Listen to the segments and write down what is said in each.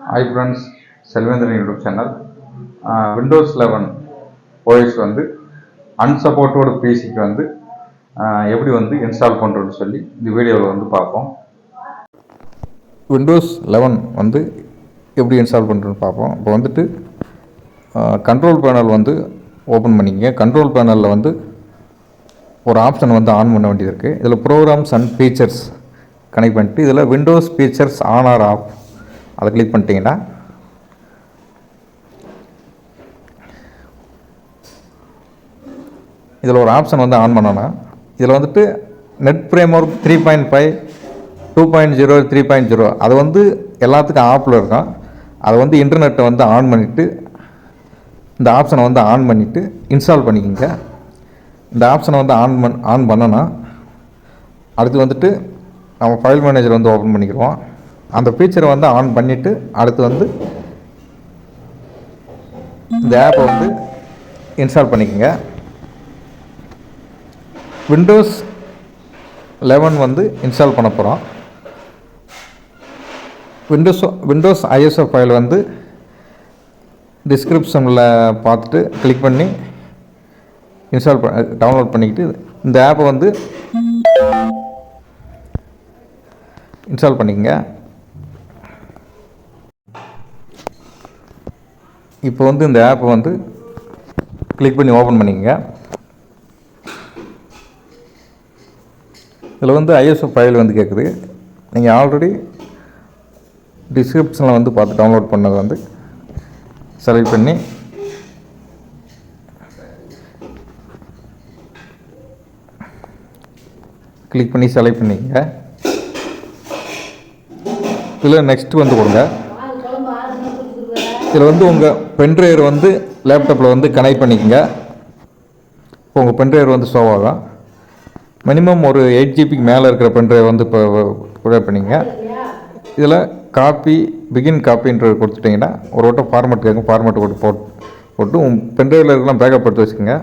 Hi friends, Selvendran YouTube channel. Windows 11 OS வந்து அன்சப்போர்ட்டோட பிசிக்கு வந்து எப்படி வந்து இன்ஸ்டால் பண்ணுறோன்னு சொல்லி இந்த வீடியோவில் வந்து பார்ப்போம். விண்டோஸ் 11 வந்து எப்படி இன்ஸ்டால் பண்ணுறோன்னு பார்ப்போம். இப்போ வந்துட்டு கண்ட்ரோல் பேனல் வந்து ஓப்பன் பண்ணிக்கங்க. கண்ட்ரோல் பேனலில் வந்து ஒரு ஆப்ஷன் வந்து ஆன் பண்ண வேண்டியது இருக்குது. இதில் ப்ரோக்ராம்ஸ் அண்ட் ஃபீச்சர்ஸ் கனெக்ட் பண்ணிட்டு இதில் Windows features on or off அதை கிளிக் பண்ணிட்டீங்கன்னா இதில் ஒரு ஆப்ஷன் வந்து ஆன் பண்ணோன்னா இதில் வந்துட்டு நெட் ஃப்ரேம்வொர்க் 3.5 2.0 3.0 அது வந்து எல்லாத்துக்கும் ஆப்பில் இருக்கும். அதை வந்து இன்டர்நெட்டை வந்து ஆன் பண்ணிவிட்டு இந்த ஆப்ஷனை வந்து ஆன் பண்ணிவிட்டு இன்ஸ்டால் பண்ணிக்கோங்க. இந்த ஆப்ஷனை வந்து ஆன் பண்ணோன்னா அடுத்து வந்துட்டு நம்ம ஃபைல் மேனேஜர் வந்து ஓப்பன் பண்ணிக்கிறோம். அந்த ஃபீச்சரை வந்து ஆன் பண்ணிவிட்டு அடுத்து வந்து இந்த ஆப்பை வந்து இன்ஸ்டால் பண்ணிக்கோங்க. விண்டோஸ் 11 வந்து இன்ஸ்டால் பண்ண போகிறோம். விண்டோஸ் ஐஎஸ்ஓ ஃபைல் வந்து டிஸ்கிரிப்ஷனில் பார்த்துட்டு கிளிக் பண்ணி டவுன்லோட் பண்ணிக்கிட்டு இந்த ஆப்பை வந்து இன்ஸ்டால் பண்ணிக்கோங்க. இப்போ வந்து இந்த ஆப்பை வந்து கிளிக் பண்ணி ஓப்பன் பண்ணிக்கோங்க. இதில் வந்து ஐஎஸ்ஓ ஃபைல் வந்து கேட்குது. நீங்கள் ஆல்ரெடி டிஸ்கிரிப்ஷனில் வந்து பார்த்து டவுன்லோட் பண்ணதை வந்து செலக்ட் பண்ணி கிளிக் பண்ணி செலக்ட் பண்ணிக்கங்க. இதில் நெக்ஸ்ட்டு வந்து கொடுங்க. இதில் வந்து உங்கள் பென்ட்ரைவர் வந்து லேப்டாப்பில் வந்து கனெக்ட் பண்ணிக்கோங்க. இப்போ உங்கள் பென்ட்ரைவர் வந்து ஷோ ஆகும். மினிமம் ஒரு 8 ஜிபிக்கு மேலே இருக்கிற பென்ட்ரைவ் வந்து இப்போ ப்ரொவைட் பண்ணிங்க. இதில் பிகின் காப்பின்றது கொடுத்துட்டிங்கன்னா ஒரு வட்டம் ஃபார்மேட் கேட்கும். ஃபார்மேட் போட்டு உங்கள் பென்ட்ரைவில் இருக்கலாம் பேக்கப் எடுத்து வச்சுக்கோங்க.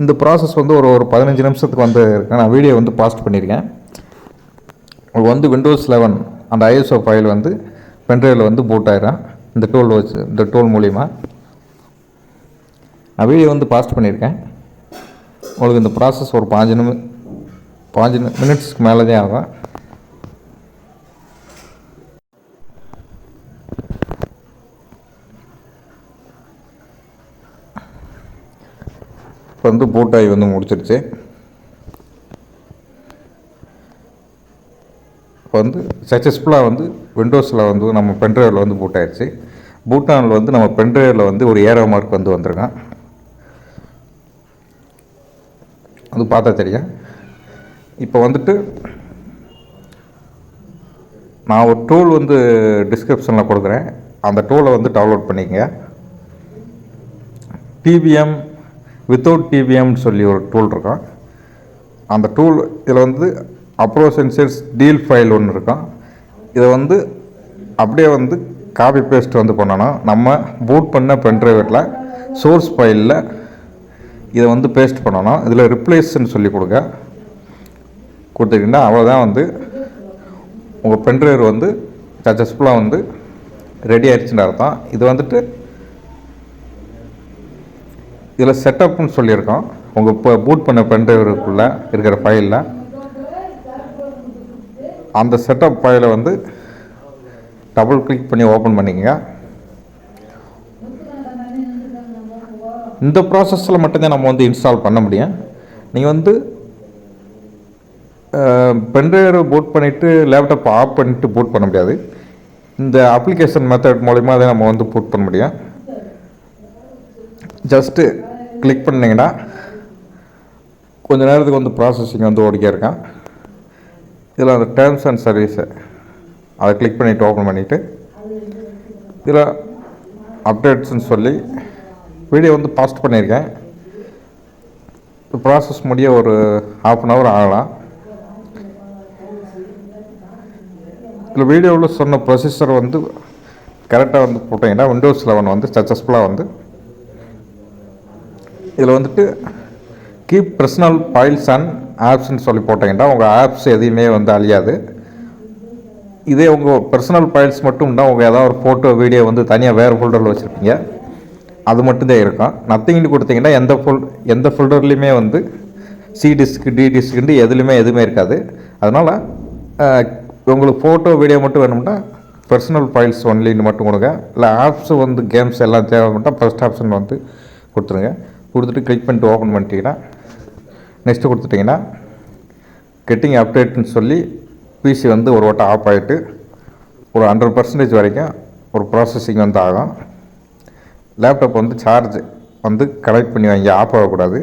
இந்த ப்ராசஸ் வந்து ஒரு 15 நிமிஷத்துக்கு வந்து இருக்கு. நான் வீடியோ வந்து பாஸ்ட் பண்ணியிருக்கேன். உங்களுக்கு வந்து விண்டோஸ் 11 அந்த ஐஎஸ்ஓ ஃபைல் வந்து பென்ட்ரைவில் வந்து பூட் ஆயிடும். இந்த டூல் மூலிமா நான் வீடியோ வந்து பாஸ்ட் பண்ணியிருக்கேன். உங்களுக்கு இந்த ப்ராசஸ் ஒரு 5 மினிட்ஸ்க்கு மேலே தான் ஆகும். இப்போ வந்து பூட் ஆகி வந்து முடிச்சிருச்சு. இப்போ வந்து சக்ஸஸ்ஃபுல்லாக வந்து விண்டோஸில் வந்து நம்ம பென்ட்ரைவில் வந்து பூட் ஆகிடுச்சு. பூட்டானில் வந்து நம்ம பென்ட்ரைவில் வந்து ஒரு ஏரோ மார்க் வந்து வந்திருக்கோம். அது பார்த்தா தெரியும். இப்போ வந்துட்டு நான் ஒரு டூல் வந்து டிஸ்கிரிப்ஷனில் கொடுக்குறேன். அந்த டூலை வந்து டவுன்லோட் பண்ணிக்கங்க. டிபிஎம் வித்தவுட் டிபிஎம்னு சொல்லி ஒரு டூல் இருக்கும். அந்த டூல் இதில் வந்து அப்ரோச் சென்சர்ஸ் டீல் ஃபைல் ஒன்று இருக்கும். இதை வந்து அப்படியே வந்து காப்பி பேஸ்ட் வந்து பண்ணணும். நம்ம பூட் பண்ண பென்ட்ரைவில் சோர்ஸ் ஃபைலில் இதை வந்து பேஸ்ட் பண்ணணும். இதில் ரிப்ளேஸ்ன்னு சொல்லி கொடுத்துட்டிங்கன்னா அவ்வளோதான். வந்து உங்கள் பென்ட்ரைவர் வந்து சக்ஸஸ்ஃபுல்லாக வந்து ரெடி ஆயிடுச்சுன்னு அர்த்தம். இது வந்துட்டு இதில் செட்டப்னு சொல்லியிருக்கோம். உங்கள் இப்போ பூட் பண்ண பென்ட்ரைவருக்குள்ளே இருக்கிற ஃபைலில் அந்த செட்டப் ஃபைலை வந்து டபுள் கிளிக் பண்ணி ஓப்பன் பண்ணிக்கங்க. இந்த ப்ராசஸில் மட்டும்தான் நம்ம வந்து இன்ஸ்டால் பண்ண முடியும். நீங்கள் வந்து பென்ட்ரைவரை பூட் பண்ணிவிட்டு லேப்டாப் ஆஃப் பண்ணிவிட்டு பூட் பண்ண முடியாது. இந்த அப்ளிகேஷன் மெத்தட் மூலிமா தான் நம்ம வந்து பூட் பண்ண முடியும். ஜஸ்ட்டு கிளிக் பண்ணிங்கன்னா கொஞ்சம் நேரத்துக்கு வந்து ப்ராசஸிங் வந்து ஓடிக்கே இருக்கேன். இதில் அந்த டேர்ம்ஸ் அண்ட் சர்வீஸை அதை கிளிக் பண்ணிவிட்டு ஓப்பன் பண்ணிவிட்டு இதில் அப்டேட்ஸ்ன்னு சொல்லி வீடியோ வந்து பாஸ்ட் பண்ணியிருக்கேன். ப்ராசஸ் முடிய ஒரு ½ ஹவர் ஆகலாம். இதில் வீடியோவில் சொன்ன ப்ரொசீஜர் வந்து கரெக்டாக வந்து போட்டிங்கன்னா விண்டோஸ் 11 வந்து சக்ஸஸ்ஃபுல்லாக வந்து இதில் வந்துட்டு கீப் பர்சனல் ஃபைல்ஸ் அண்ட் ஆப்ஸ்ன்னு சொல்லி போட்டிங்கன்னா உங்கள் ஆப்ஸ் எதையுமே வந்து அழியாது. இதே உங்கள் பர்சனல் ஃபைல்ஸ் மட்டும் தான் உங்கள் ஏதாவது ஒரு ஃபோட்டோ வீடியோ வந்து தனியாக வேறு ஃபோல்டரில் வச்சுருப்பீங்க, அது மட்டும்தான் இருக்கும். நத்திங்னு கொடுத்தீங்கன்னா எந்த ஃபோல்டர்லேயுமே வந்து சி டிஸ்க் டி டிஸ்க்குன்ட்டு எதுவுமே இருக்காது. அதனால் உங்களுக்கு ஃபோட்டோ வீடியோ மட்டும் வேணும்னா பர்சனல் ஃபைல்ஸ் ஒன்லின்னு மட்டும் கொடுங்க. இல்லை ஆப்ஸு வந்து கேம்ஸ் எல்லாம் தேவைப்பட்டால் ஃபஸ்ட் ஆப்ஷன் வந்து கொடுத்துருங்க. கொடுத்துட்டு கிளிக் பண்ணிட்டு ஓப்பன் பண்ணிட்டீங்கன்னா நெக்ஸ்ட்டு கொடுத்துட்டிங்கன்னா கெட்டிங் அப்டேட்னு சொல்லி பிசி வந்து ஒரு வட்டம் ஆஃப் ஆகிட்டு ஒரு 100% வரைக்கும் ஒரு ப்ராசஸிங் வந்து ஆகும். லேப்டாப் வந்து சார்ஜ் வந்து கனெக்ட் பண்ணி வாங்கி ஆஃப் ஆகக்கூடாது.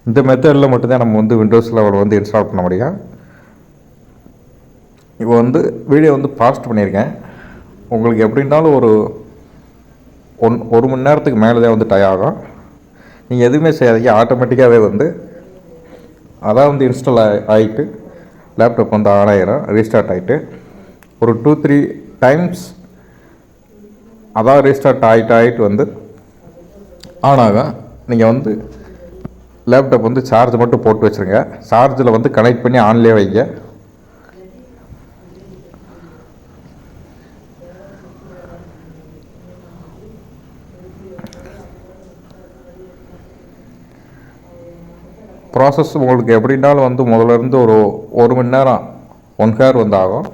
இந்த மெத்தடில் மட்டும்தான் நம்ம வந்து விண்டோஸ் லெவல் வந்து இன்ஸ்டால் பண்ண முடியும். இப்போ வந்து வீடியோ வந்து பாஸ்ட் பண்ணியிருக்கேன். உங்களுக்கு எப்படின்னாலும் ஒரு மணி நேரத்துக்கு மேலே தான் வந்து டை ஆகும். நீங்கள் எதுவுமே செய்யாதீங்க, ஆட்டோமேட்டிக்காகவே வந்து அதான் வந்து இன்ஸ்டால் ஆகிட்டு லேப்டாப் வந்து ஆன் ஆகிடும். ரீஸ்டார்ட் ஆகிட்டு ஒரு 2-3 டைம்ஸ் அதான் ரீஸ்டார்ட் ஆகிட்டு வந்து ஆன் ஆகும். நீங்கள் வந்து லேப்டாப் வந்து சார்ஜ் மட்டும் போட்டு வச்சுருங்க. சார்ஜில் வந்து கனெக்ட் பண்ணி ஆன்லேயே வைங்க. ப்ராசஸ் உங்களுக்கு எப்படின்னாலும் வந்து முதல்ல இருந்து ஒரு மணி நேரம் 1 ஹவர் வந்து ஆகும்.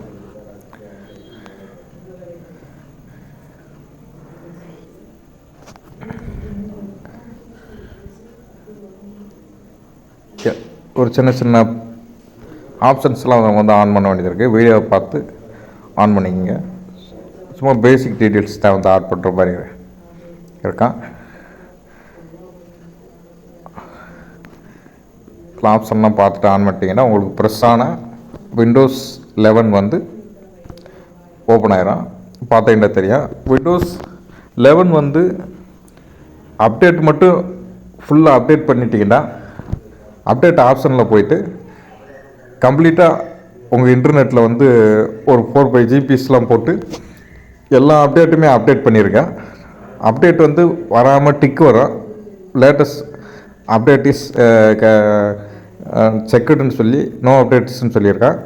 ஒரு சின்ன ஆப்ஷன்ஸ்லாம் வந்து ஆன் பண்ண வேண்டியது இருக்குது. வீடியோவை பார்த்து ஆன் பண்ணிக்கோங்க. சும்மா பேசிக் டீட்டெயில்ஸ் தான் வந்து ஆட் பண்ணுற மாதிரி இருக்கான். ஆப்ஷன்லாம் பார்த்துட்டு ஆன் பண்ணிட்டீங்கன்னா உங்களுக்கு ப்ரெஸ்ஸான விண்டோஸ் 11 வந்து ஓப்பன் ஆயிரும். பார்த்தீங்கன்னா தெரியும். விண்டோஸ் 11 வந்து அப்டேட் மட்டும் ஃபுல்லாக அப்டேட் பண்ணிட்டீங்கன்னா அப்டேட் ஆப்ஷனில் போயிட்டு கம்ப்ளீட்டாக உங்கள் இன்டர்நெட்டில் வந்து ஒரு 4-5 ஜிபிஸ்லாம் போட்டு எல்லா அப்டேட்டுமே அப்டேட் பண்ணியிருக்கேன். அப்டேட் வந்து வராமல் டிக் வரும். லேட்டஸ்ட் அப்டேட் இஸ் செக்குடுன்னு சொல்லி நோ அப்டேட்ஸ்ன்னு சொல்லியிருக்கேன்.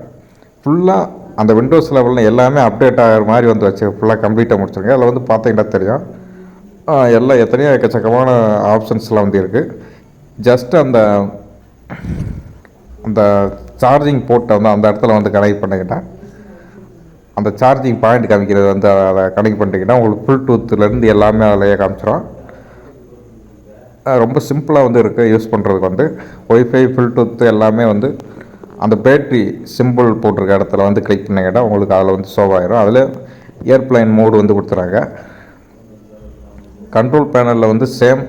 ஃபுல்லாக அந்த விண்டோஸ் லெவலில் எல்லாமே அப்டேட் ஆகிற மாதிரி வந்து வச்சு ஃபுல்லாக கம்ப்ளீட்டாக முடிச்சிருங்க. அதில் வந்து பார்த்தீங்கன்னா தெரியும் எல்லாம் எத்தனையோ எக்கச்சக்கமான ஆப்ஷன்ஸ்லாம் வந்து இருக்குது. ஜஸ்ட் அந்த சார்ஜிங் போர்ட்டை வந்து அந்த இடத்துல வந்து கனெக்ட் பண்ணிக்கிட்டால் அந்த சார்ஜிங் பாயிண்ட் காமிக்கிறது வந்து அதை கனெக்ட் பண்ணிட்டீங்கன்னா உங்களுக்கு ப்ளூடூத்லேருந்து எல்லாமே அதிலேயே காமிச்சிடும். ரொம்ப சிம்பிளாக வந்து இருக்குது யூஸ் பண்ணுறதுக்கு. வந்து ஒய்ஃபை ப்ளூடூத் எல்லாமே வந்து அந்த பேட்ரி சிம்பிள் போட்டிருக்க இடத்துல வந்து கிளிக் பண்ணிக்கிட்டால் உங்களுக்கு அதில் வந்து ஷோ ஆகிரும். அதில் ஏர்ப்ளைன் மோடு வந்து கொடுத்துறாங்க. கண்ட்ரோல் பேனலில் வந்து சேம்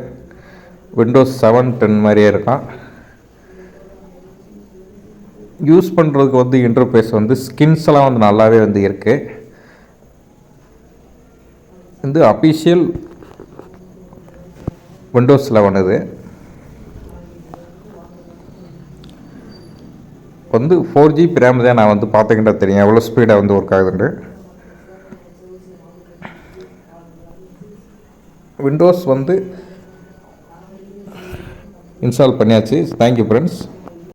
விண்டோஸ் 7, 10 மாதிரியே இருக்கும். யூஸ் பண்ணுறதுக்கு வந்து இன்டர்ஃபேஸ் வந்து ஸ்கின்ஸ் எல்லாம் வந்து நல்லாவே வந்து இருக்குது. வந்து அஃபிஷியல் விண்டோஸ் 11 இது வந்து 4GB ரேம் தான். நான் வந்து பார்த்துக்கிட்டா தெரியும் எவ்வளோ ஸ்பீடாக வந்து ஒர்க் ஆகுதுண்டு. விண்டோஸ் வந்து இன்ஸ்டால் பண்ணியாச்சு. Thank you friends.